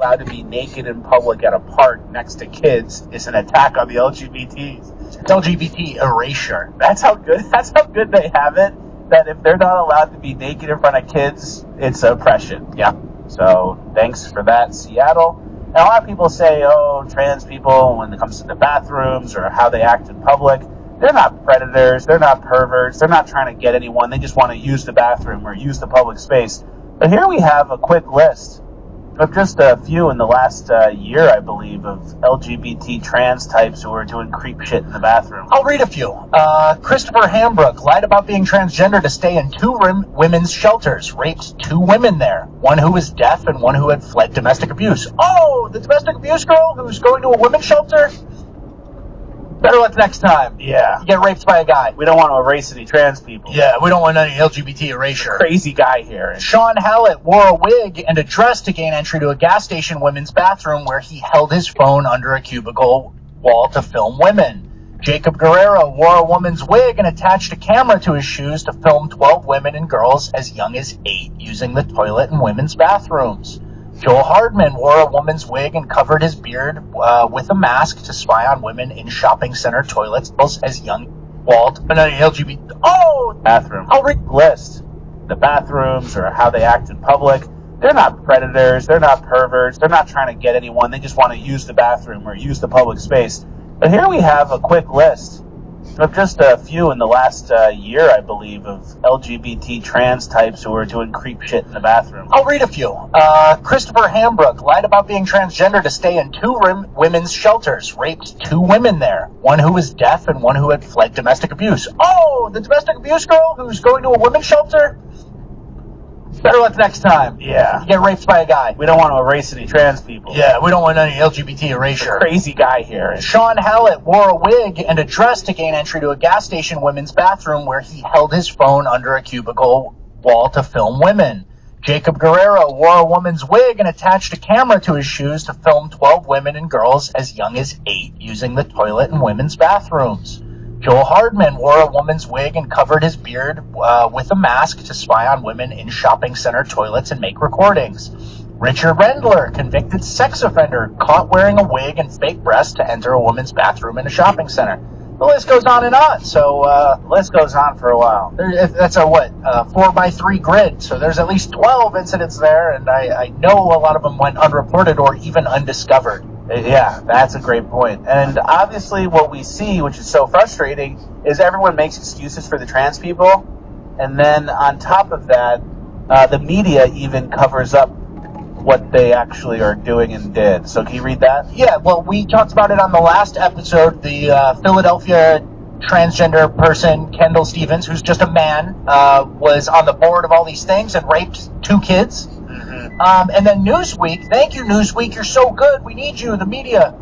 allowed to be naked in public at a park next to kids is an attack on the LGBTs. LGBT erasure. That's how good they have it, that if they're not allowed to be naked in front of kids, it's oppression. Yeah. So thanks for that, Seattle. And a lot of people say, oh, trans people, when it comes to the bathrooms or how they act in public, they're not predators, they're not perverts, they're not trying to get anyone, they just want to use the bathroom or use the public space. But here we have a quick list of just a few in the last year, I believe, of LGBT trans types who are doing creep shit in the bathroom. I'll read a few. Christopher Hambrook lied about being transgender to stay in two women's shelters, raped 2 women there, one who was deaf and one who had fled domestic abuse. Oh, the domestic abuse girl who's going to a women's shelter? Better luck next time. Yeah. You get raped by a guy. We don't want to erase any trans people. Yeah, we don't want any LGBT erasure. Crazy guy here. Sean Hallett wore a wig and a dress to gain entry to a gas station women's bathroom where he held his phone under a cubicle wall to film women. Jacob Guerrero wore a woman's wig and attached a camera to his shoes to film 12 women and girls as young as 8 using the toilet in women's bathrooms. Joel Hardman wore a woman's wig and covered his beard with a mask to spy on women in shopping center toilets as young Walt. LGBT. Oh! Bathroom. I'll read the list. The bathrooms or how they act in public, they're not predators, they're not perverts, they're not trying to get anyone, they just want to use the bathroom or use the public space. But here we have a quick list of just a few in the last year, I believe, of LGBT trans types who are doing creep shit in the bathroom. I'll read a few. Christopher Hambrook lied about being transgender to stay in 2 women's shelters, raped 2 women there, one who was deaf and one who had fled domestic abuse. Oh, the domestic abuse girl who's going to a women's shelter? Better luck next time. Yeah. You get raped by a guy. We don't want to erase any trans people. Yeah, we don't want any LGBT erasure. Crazy guy here. Sean Hallett wore a wig and a dress to gain entry to a gas station women's bathroom where he held his phone under a cubicle wall to film women. Jacob Guerrero wore a woman's wig and attached a camera to his shoes to film 12 women and girls as young as 8 using the toilet in women's bathrooms. Joel Hardman wore a woman's wig and covered his beard with a mask to spy on women in shopping center toilets and make recordings. Richard Rendler, convicted sex offender, caught wearing a wig and fake breasts to enter a woman's bathroom in a shopping center. The list goes on and on, so the list goes on for a while. That's a 4x3 grid, so there's at least 12 incidents there, and I know a lot of them went unreported or even undiscovered. Yeah, that's a great point. And obviously what we see, which is so frustrating, is everyone makes excuses for the trans people. And then on top of that, the media even covers up what they actually are doing and did. So can you read that? Yeah, well, we talked about it on the last episode. The Philadelphia transgender person, Kendall Stevens, who's just a man, was on the board of all these things and raped 2 kids. And then Newsweek, thank you, Newsweek, you're so good, we need you, the media.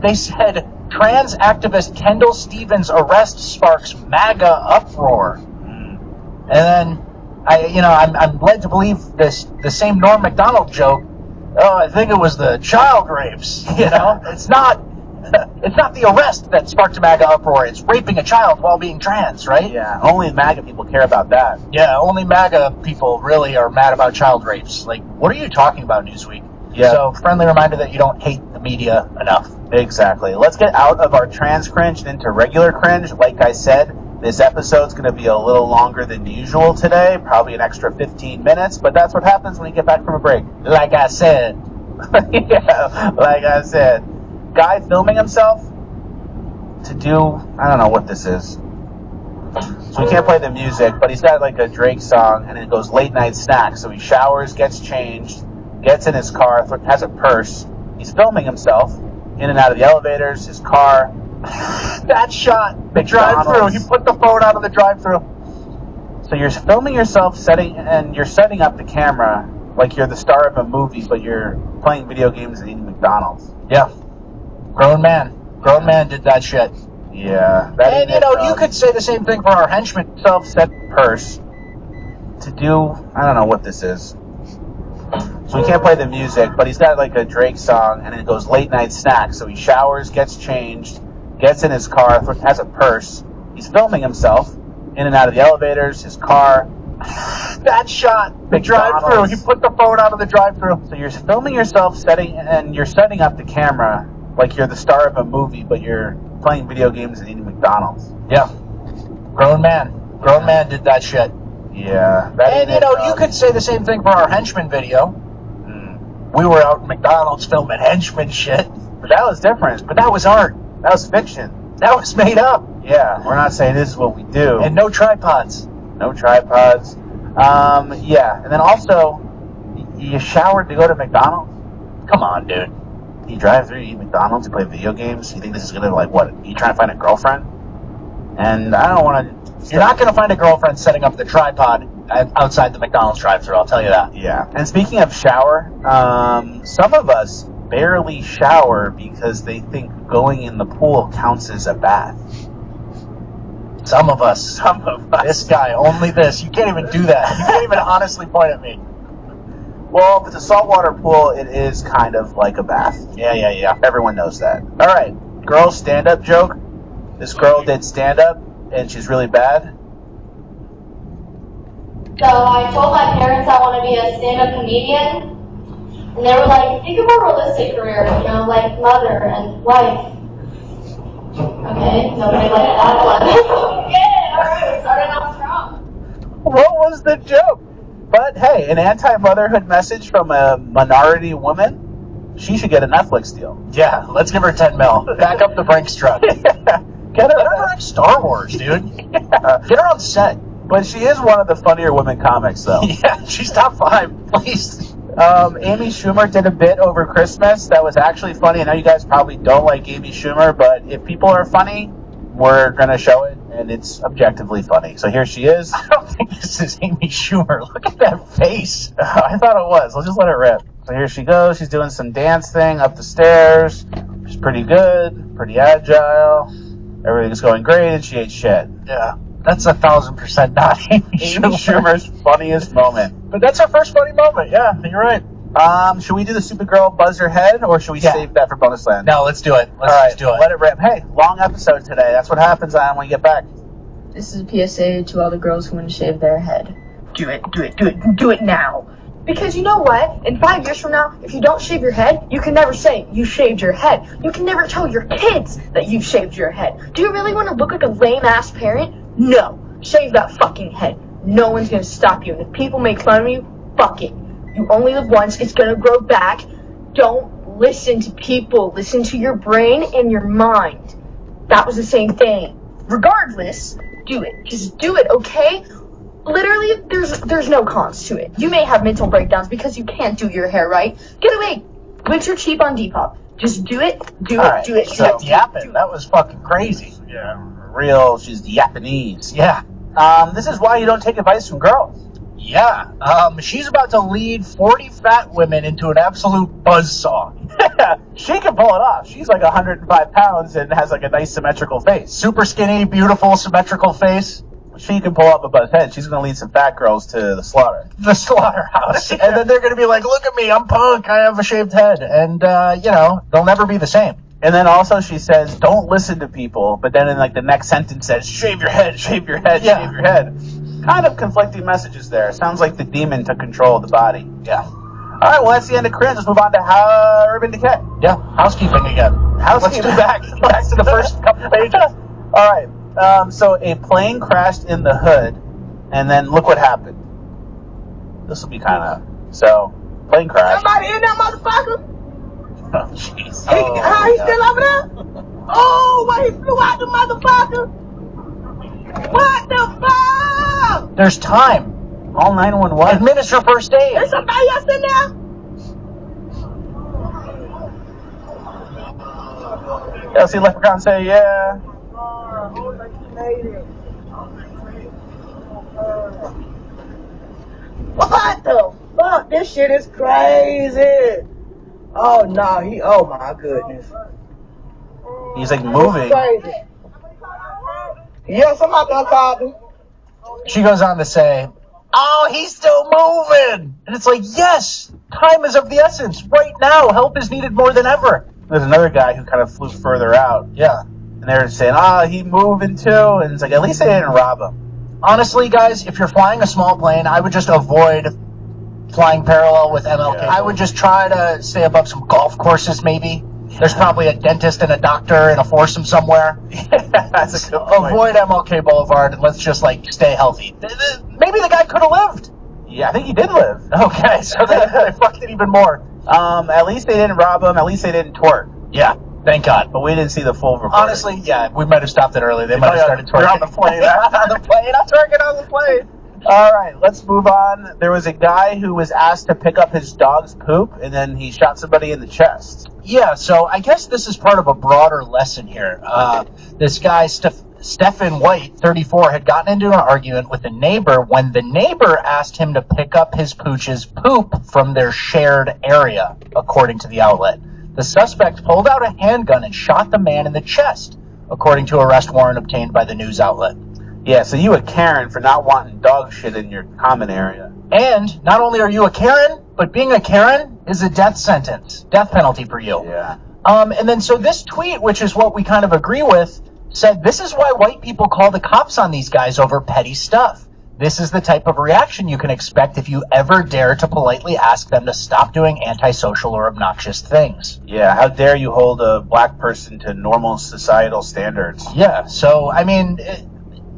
They said, trans activist Kendall Stevens arrest sparks MAGA uproar. And then, I'm led to believe the same Norm Macdonald joke, oh, I think it was the child rapes, It's not the arrest that sparked a MAGA uproar. It's raping a child while being trans, right? Yeah, only MAGA people care about that. Yeah, only MAGA people really are mad about child rapes. Like, what are you talking about, Newsweek? Yeah. So, friendly reminder that you don't hate the media enough. Exactly. Let's get out of our trans cringe and into regular cringe. Like I said, this episode's going to be a little longer than usual today, probably an extra 15 minutes, but that's what happens when you get back from a break. Like I said. Yeah, like I said. Guy filming himself to do, I don't know what this is. So we can't play the music, but he's got like a Drake song, and it goes late night snack. So he showers, gets changed, gets in his car, has a purse. He's filming himself in and out of the elevators, his car. That shot, the drive-through. He put the phone out of the drive-through. So you're filming yourself setting up the camera like you're the star of a movie, but you're playing video games and eating McDonald's. Yeah. Grown man did that shit. Yeah. And, you could say the same thing for our henchman. Self-set purse to do, I don't know what this is. So we can't play the music, but he's got like a Drake song, and it goes late night snack. So he showers, gets changed, gets in his car, has a purse. He's filming himself in and out of the elevators, his car. That shot, the drive-through. He put the phone out of the drive-through. So you're filming yourself you're setting up the camera like you're the star of a movie, but you're playing video games and eating McDonald's. Yeah. Grown man did that shit. Yeah. And, you could say the same thing for our henchman video. We were out at McDonald's filming henchman shit. But that was different. But that was art. That was fiction. That was made up. Yeah, we're not saying this is what we do. And no tripods. No tripods. Yeah. And then also, you showered to go to McDonald's? Come on, dude. You drive through, you eat McDonald's, you play video games, you think this is going to, like, what? You trying to find a girlfriend? And I don't want to... You're not going to find a girlfriend setting up the tripod outside the McDonald's drive-thru, I'll tell you that. Yeah. And speaking of shower, some of us barely shower because they think going in the pool counts as a bath. Some of us. This guy, only this. You can't even do that. You can't even honestly point at me. Well, if it's a saltwater pool, it is kind of like a bath. Yeah. Everyone knows that. All right. Girl stand-up joke. This girl did stand-up, and she's really bad. So I told my parents I want to be a stand-up comedian. And they were like, think of a realistic career, like mother and wife. Okay, nobody liked that one. Yeah, alright, we started off strong. What was the joke? But hey, an anti-motherhood message from a minority woman, she should get a Netflix deal. Yeah, let's give her 10 mil. Back up the Brinks truck. Get her like Star Wars, dude. Yeah. Get her on set. But she is one of the funnier women comics, though. Yeah, she's top 5, please. Amy Schumer did a bit over Christmas that was actually funny. I know you guys probably don't like Amy Schumer, but if people are funny, we're going to show it, and it's objectively funny. So here she is. I don't think this is Amy Schumer. Look at that face. I thought it was. Let's just let it rip. So here she goes. She's doing some dance thing up the stairs. She's pretty good, pretty agile. Everything's going great, and she ate shit. Yeah. That's 1,000% not Amy Schumer's funniest moment. But that's her first funny moment. Yeah, you're right. Should we do the Supergirl buzz her head, or should we save that for bonus land? No, let's do it. Let's do it. Let it rip. Hey, long episode today. That's what happens when you get back. This is a PSA to all the girls who want to shave their head. Do it now. Because you know what? In 5 years from now, if you don't shave your head, you can never say you shaved your head. You can never tell your kids that you've shaved your head. Do you really want to look like a lame-ass parent? No. Shave that fucking head. No one's going to stop you. And if people make fun of you, fuck it. You only live once. It's going to grow back. Don't listen to people. Listen to your brain and your mind. That was the same thing. Regardless, do it. Just do it, okay? Literally, there's no cons to it. You may have mental breakdowns because you can't do your hair right. Get away. Wigs are cheap on Depop. Just do it. Do it. So yapping. That was fucking crazy. Yeah. Real. She's Japanese. Yeah. This is why you don't take advice from girls. Yeah. She's about to lead 40 fat women into an absolute buzzsaw. She can pull it off. She's like 105 pounds and has like a nice symmetrical face. Super skinny, beautiful, symmetrical face. She can pull up a buzz's head. She's going to lead some fat girls to the slaughter. The slaughterhouse. And then they're going to be like, look at me, I'm punk, I have a shaved head. And, they'll never be the same. And then also she says, don't listen to people. But then in like the next sentence says, shave your head, shave your head, shave your head. Kind of conflicting messages there. Sounds like the demon took control of the body. Yeah. All right, well, that's the end of cringe. Let's move on to Urban Decay. Yeah, housekeeping again. Housekeeping. Back to the first couple pages. All right. So a plane crashed in the hood, and then look what happened. This will be kind of... So, plane crash. Somebody in that motherfucker? Oh, jeez. He's still over there? Oh, why he flew out the motherfucker? What the fuck? There's time. All 911. Administer first aid. There's somebody else in there? Yeah, see Leprechaun say, yeah. What the fuck? This shit is crazy. Oh no, oh my goodness. He's like moving. Crazy. Yeah, somebody done called him. She goes on to say, oh, he's still moving. And it's like, yes, time is of the essence. Right now, help is needed more than ever. There's another guy who kind of flew further out. Yeah. And they're saying, he moving too. And it's like, at least they didn't rob him. Honestly, guys, if you're flying a small plane, I would just avoid flying parallel with MLK. Yeah. I would just try to stay above some golf courses, maybe. There's probably a dentist and a doctor in a foursome somewhere. That's a good point. Avoid MLK Boulevard and let's just, like, stay healthy. Maybe the guy could have lived. Yeah, I think he did live. Okay, so they fucked it even more. At least they didn't rob him. At least they didn't twerk. Yeah, thank God. But we didn't see the full report. Honestly, yeah, we might have stopped it early. They might have started twerking. We're on the plane. On the plane. I'm twerking on the plane. All right, let's move on. There was a guy who was asked to pick up his dog's poop, and then he shot somebody in the chest. Yeah, so I guess this is part of a broader lesson here. This guy, Stephen White, 34, had gotten into an argument with a neighbor when the neighbor asked him to pick up his pooch's poop from their shared area, according to the outlet. The suspect pulled out a handgun and shot the man in the chest, according to an arrest warrant obtained by the news outlet. Yeah, so you a Karen for not wanting dog shit in your common area. And not only are you a Karen, but being a Karen is a death sentence, death penalty for you. Yeah. And then so this tweet, which is what we kind of agree with, said this is why white people call the cops on these guys over petty stuff. This is the type of reaction you can expect if you ever dare to politely ask them to stop doing antisocial or obnoxious things. Yeah, how dare you hold a black person to normal societal standards? Yeah, so, I mean,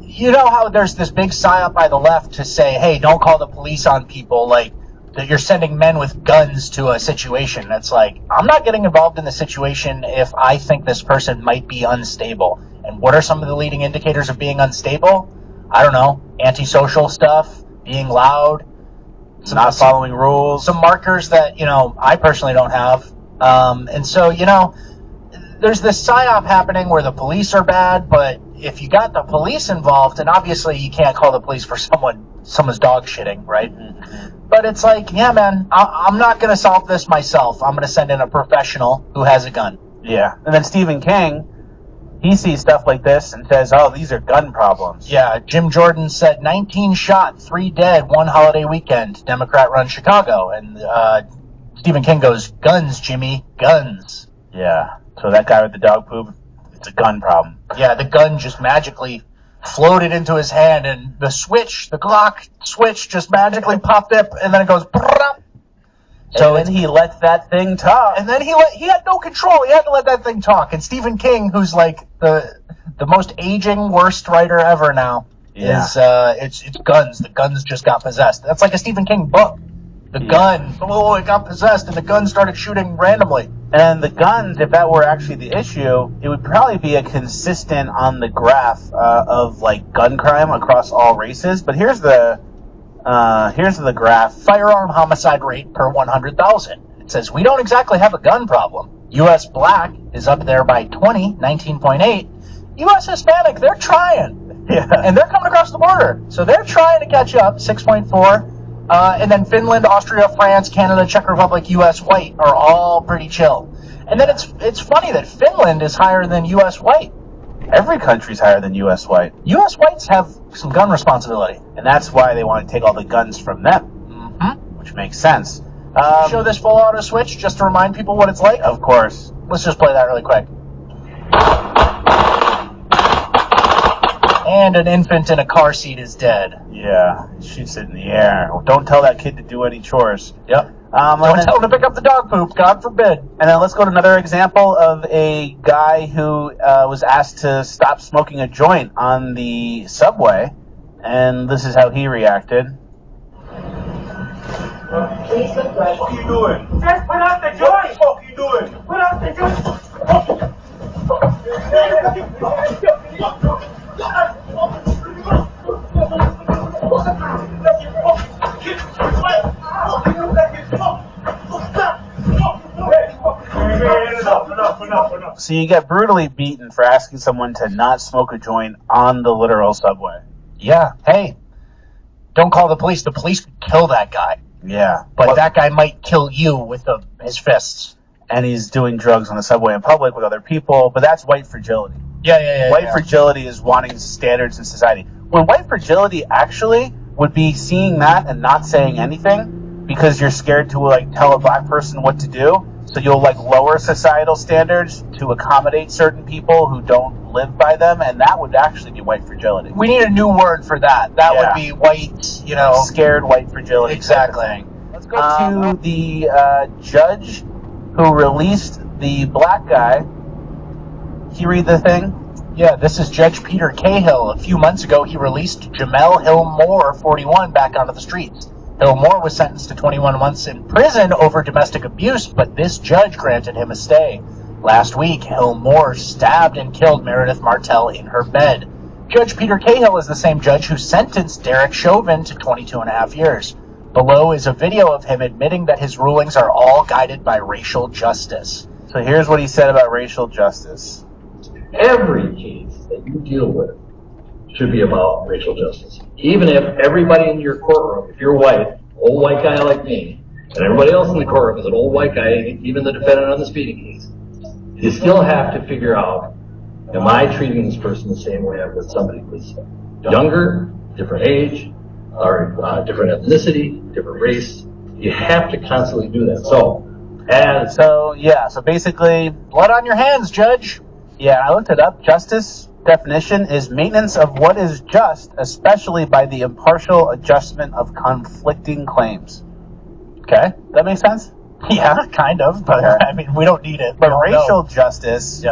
you know how there's this big psyop by the left to say, hey, don't call the police on people, like, that you're sending men with guns to a situation. It's like, I'm not getting involved in the situation if I think this person might be unstable. And what are some of the leading indicators of being unstable? I don't know, antisocial stuff, being loud, Not following rules. some markers that, you know, I personally don't have. And so, you know, there's this psyop happening where the police are bad, but if you got the police involved, and obviously you can't call the police for someone's dog shitting, right? Mm-hmm. But it's like, yeah, man, I'm not going to solve this myself. I'm going to send in a professional who has a gun. Yeah. And then Stephen King, he sees stuff like this and says, oh, these are gun problems. Yeah, Jim Jordan said 19 shot, 3 dead, one holiday weekend, Democrat-run Chicago. And Stephen King goes, guns, Jimmy, guns. Yeah. So that guy with the dog poop, it's a gun problem. Yeah, the gun just magically floated into his hand, and the Glock switch just magically popped up, and then it goes... So then he let that thing talk. And then he had no control. He had to let that thing talk. And Stephen King, who's like the most aging, worst writer ever now, is it's guns. The guns just got possessed. That's like a Stephen King book. The gun, it got possessed, and the gun started shooting randomly. And the guns, if that were actually the issue, it would probably be a consistent on the graph of like gun crime across all races. But here's the graph. Firearm homicide rate per 100,000. It says, we don't exactly have a gun problem. U.S. black is up there by 19.8. U.S. Hispanic, they're trying. Yeah. And they're coming across the border. So they're trying to catch up, 6.4. And then Finland, Austria, France, Canada, Czech Republic, U.S. white are all pretty chill. And then it's funny that Finland is higher than U.S. white. Every country's higher than U.S. white. U.S. whites have some gun responsibility. And that's why they want to take all the guns from them. Mm-hmm. Which makes sense. Show this full auto switch just to remind people what it's like? Of course. Let's just play that really quick. And an infant in a car seat is dead. Yeah, it shoots it in the air. Don't tell that kid to do any chores. Yep. Don't tell him to pick up the dog poop, God forbid. And then let's go to another example of a guy who was asked to stop smoking a joint on the subway. And this is how he reacted. What are you doing? Just put out the joint! What the fuck are you doing? Put out the joint! Enough. So you get brutally beaten for asking someone to not smoke a joint on the literal subway. Yeah, hey, don't call the police. The police could kill that guy. Yeah. But that guy might kill you with his fists. And he's doing drugs on the subway in public with other people, but that's white fragility. Yeah. White fragility is wanting standards in society. When white fragility actually would be seeing that and not saying anything because you're scared to like tell a black person what to do. So you'll like lower societal standards to accommodate certain people who don't live by them, and that would actually be white fragility. We need a new word for that. That would be white, scared white fragility. Exactly. Let's go to the judge who released the black guy. Can you read the thing? Yeah, this is Judge Peter Cahill. A few months ago, he released Jamel Hill Moore, 41, back onto the streets. Hill Moore was sentenced to 21 months in prison over domestic abuse, but this judge granted him a stay. Last week, Hill Moore stabbed and killed Meredith Martell in her bed. Judge Peter Cahill is the same judge who sentenced Derek Chauvin to 22 and a half years. Below is a video of him admitting that his rulings are all guided by racial justice. So here's what he said about racial justice. Every case that you deal with should be about racial justice. Even if everybody in your courtroom, if you're white, old white guy like me, and everybody else in the courtroom is an old white guy, even the defendant on the speeding case, you still have to figure out, am I treating this person the same way I would somebody who's younger, different age, or different ethnicity, different race? You have to constantly do that. So basically, blood on your hands, Judge. Yeah, I looked it up. Justice definition is maintenance of what is just, especially by the impartial adjustment of conflicting claims. Okay, that makes sense? Yeah, kind of, but I mean, we don't need it. But racial justice,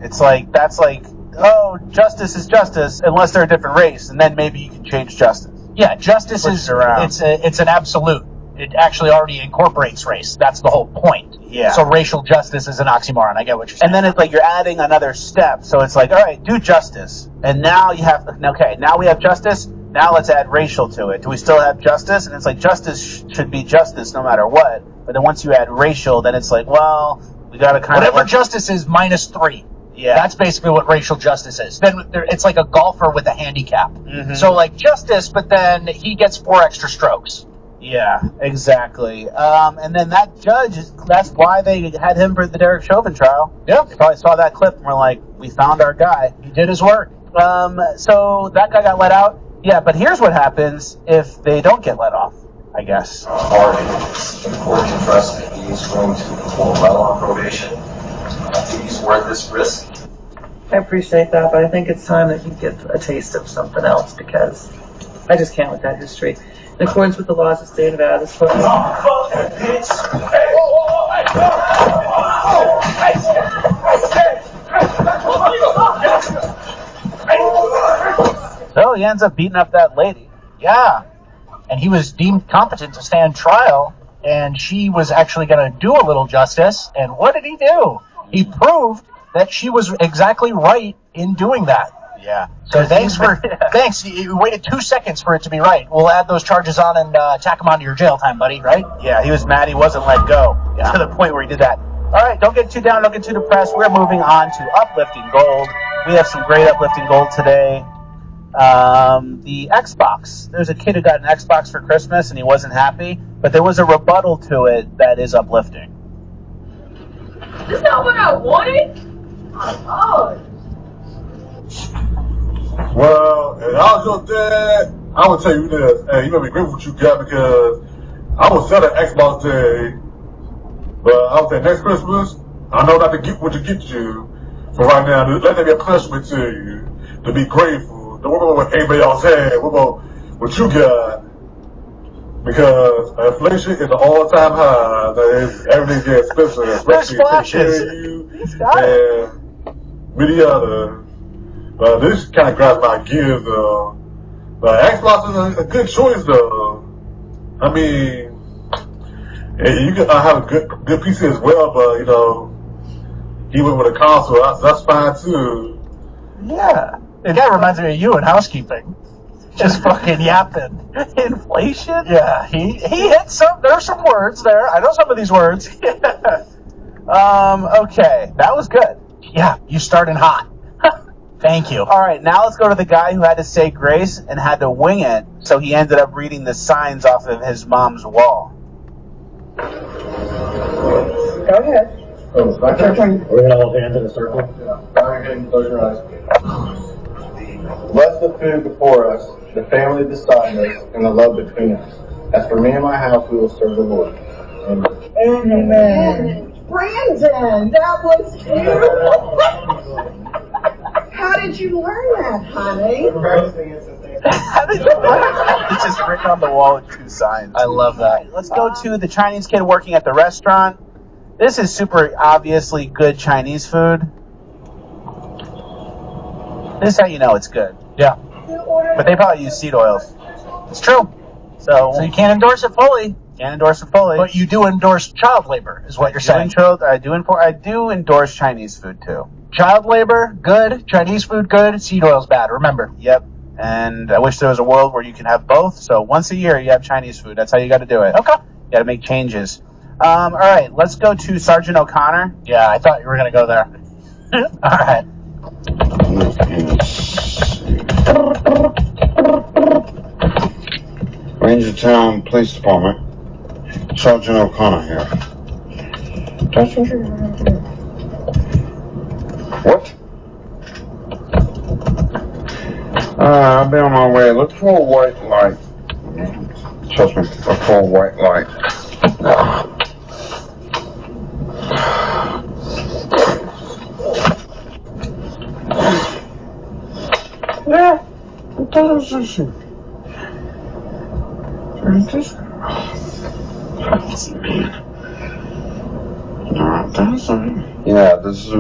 it's like, that's like, oh, justice is justice unless they're a different race, and then maybe you can change justice. Yeah, justice is, it's an absolute. It actually already incorporates race. That's the whole point. Yeah. So racial justice is an oxymoron. I get what you're saying. And then it's like you're adding another step. So it's like, all right, do justice. And now you have, okay, now we have justice. Now let's add racial to it. Do we still have justice? And it's like justice should be justice no matter what. But then once you add racial, then it's like, well, we got to kind of... Whatever justice is -3. Yeah. That's basically what racial justice is. Then it's like a golfer with a handicap. Mm-hmm. So like justice, but then he gets 4 extra strokes. Yeah, exactly. And then that judge, that's why they had him for the Derek Chauvin trial. Yeah. They probably saw that clip and were like, we found our guy. He did his work. So that guy got let out. Yeah, but here's what happens if they don't get let off, I guess. It's important to trust that he's going to perform well on probation. I think he's worth this risk. I appreciate that, but I think it's time that he gets a taste of something else because I just can't with that history. In accordance with the laws of the state of Nevada, this court... So he ends up beating up that lady. Yeah. And he was deemed competent to stand trial, and she was actually going to do a little justice. And what did he do? He proved that she was exactly right in doing that. Yeah. So thanks. You waited 2 seconds for it to be right. We'll add those charges on and tack them onto your jail time, buddy, right? Yeah, he was mad he wasn't let go to the point where he did that. All right, don't get too down, don't get too depressed. We're moving on to uplifting gold. We have some great uplifting gold today. The Xbox. There's a kid who got an Xbox for Christmas and he wasn't happy, but there was a rebuttal to it that is uplifting. That's not what I wanted. Oh. Well, if I was your dad, I would tell you this. Hey, you better be grateful what you got because I would sell that Xbox today. But I would say next Christmas, I know not to get what to get you. So right now, let that be a punishment to you. To be grateful. Don't worry about what anybody else had. Worry about what you got. Because inflation is an all-time high. Everything's getting expensive, especially to take care of you and many others. This kind of grabs my gears, though. Xbox is a good choice, though. I mean, you can have a good PC as well, but, you know, even with a console, that's fine, too. Yeah. The guy reminds me of you in housekeeping. Just fucking yapping. Inflation? Yeah, he hit some, there are some words there. I know some of these words. Okay, that was good. Yeah, you starting hot. Thank you. All right, now let's go to the guy who had to say grace and had to wing it, so he ended up reading the signs off of his mom's wall. Go ahead. Oh, it's my turn. We're going to hold hands in a circle. Yeah. Go ahead and close your eyes. Bless the food before us, the family beside us, and the love between us. As for me and my house, we will serve the Lord. Amen. Amen. Brandon, that was you. How did you learn that, honey? How did you learn? It's just written on the wall with 2 signs. I love that. Let's go to the Chinese kid working at the restaurant. This is super obviously good Chinese food. This is how you know it's good. Yeah. But they probably use seed oils. It's true. So you can't endorse it fully. Can't endorse it fully. But you do endorse child labor, is what you're saying. I do endorse Chinese food too. Child labor, good. Chinese food, good. Seed oil's bad, remember. Yep. And I wish there was a world where you can have both. So once a year you have Chinese food. That's how you got to do it. Okay. You got to make changes. All right, let's go to Sergeant O'Connor. Yeah, I thought you were going to go there. All right. Rangertown Police Department. Sergeant O'Connor here. What? I'll be on my way. Look for a white light. Trust me, look for a white light. Yeah, what is this? Yeah, this is a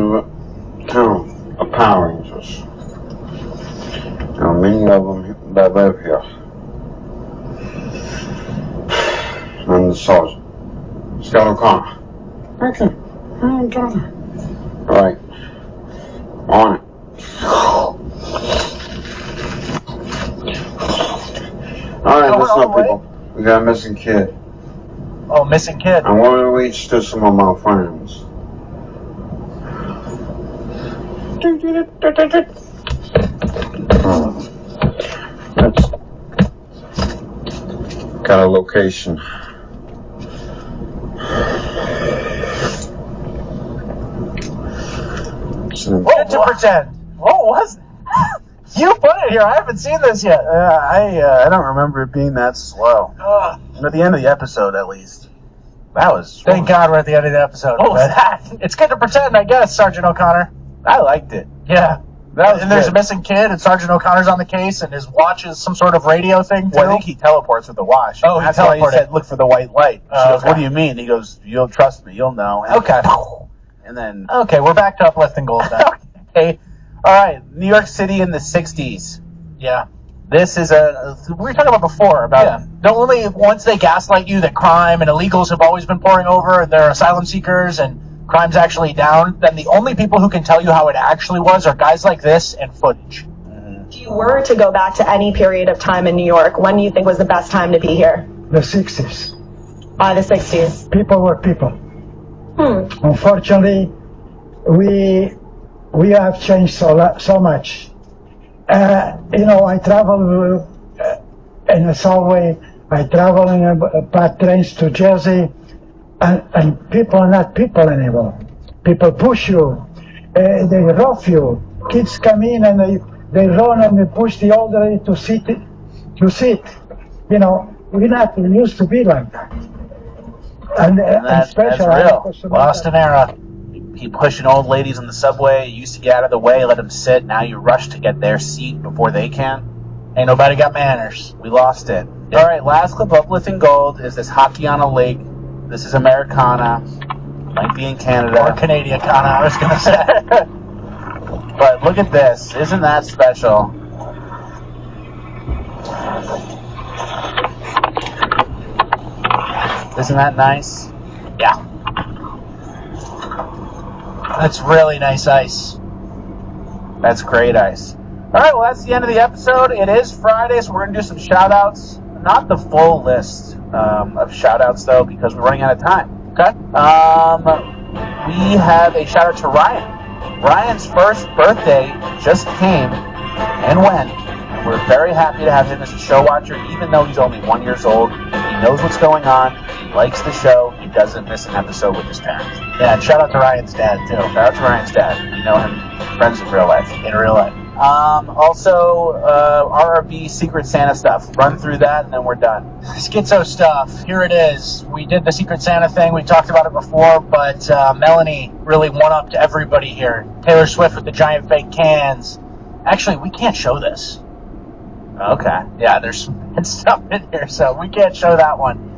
town of Power Rangers. There are many of them that live here. I'm the sergeant, Scott O'Connor. Okay, I'm done. All right, on it. All right, listen up, people. We got a missing kid. Oh, missing kid. I want to reach to some of my friends. That's got a location. What to pretend? What was it? You put it here. I haven't seen this yet. I don't remember it being that slow. At the end of the episode, at least. That was... Thank God we're at the end of the episode. What was that? It's good to pretend, I guess, Sergeant O'Connor. I liked it. Yeah. That was and there's good. a missing kid, and Sergeant O'Connor's on the case, and his watch is some sort of radio thing, too. Well, I think he teleports with the watch. Oh, he that's why he teleported. said, look for the white light. She goes, okay. what do you mean? He goes, you'll trust me. You'll know. And Okay. And then... Okay, we're back to uplifting gold then. Okay. All right. New York City in the 60s. Yeah. This is we were talking about before about only once they gaslight you that crime and illegals have always been pouring over and they're asylum seekers and crime's actually down, then the only people who can tell you how it actually was are guys like this and footage. If you were to go back to any period of time in New York, when do you think was the best time to be here? The 60s. By the 60s. People were people. Unfortunately, we have changed so much. I travel in a subway, I travel in bad trains to Jersey, and people are not people anymore. People push you, they rough you. Kids come in and they run and they push the elderly to sit. We're not used to be like that. And especially that's real. Lost an era. Keep pushing old ladies on the subway. You used to get out of the way, let them sit. Now you rush to get their seat before they can. Ain't nobody got manners. We lost it. Yeah. All right, last clip of Uplifting Gold is this hockey on a lake. This is Americana. Might be in Canada. Or Canadian Kana, I was going to say. But look at this. Isn't that special? Isn't that nice? Yeah. That's really nice ice. That's great ice. All right, well, that's the end of the episode. It is Friday, so we're going to do some shout-outs. Not the full list of shout-outs, though, because we're running out of time. Okay. We have a shout-out to Ryan. Ryan's first birthday just came and went. We're very happy to have him as a show watcher, even though he's only 1 year old. He knows what's going on. He likes the show. He doesn't miss an episode with his parents. Yeah, and shout out to Ryan's dad, too. Shout out to Ryan's dad. You know him, friends in real life. In real life. Also, RRB Secret Santa stuff. Run through that, and then we're done. Schizo stuff. Here it is. We did the Secret Santa thing. We talked about it before, but Melanie really one-upped everybody here. Taylor Swift with the giant fake cans. Actually, we can't show this. Okay. Yeah, there's some stuff in here, so we can't show that one.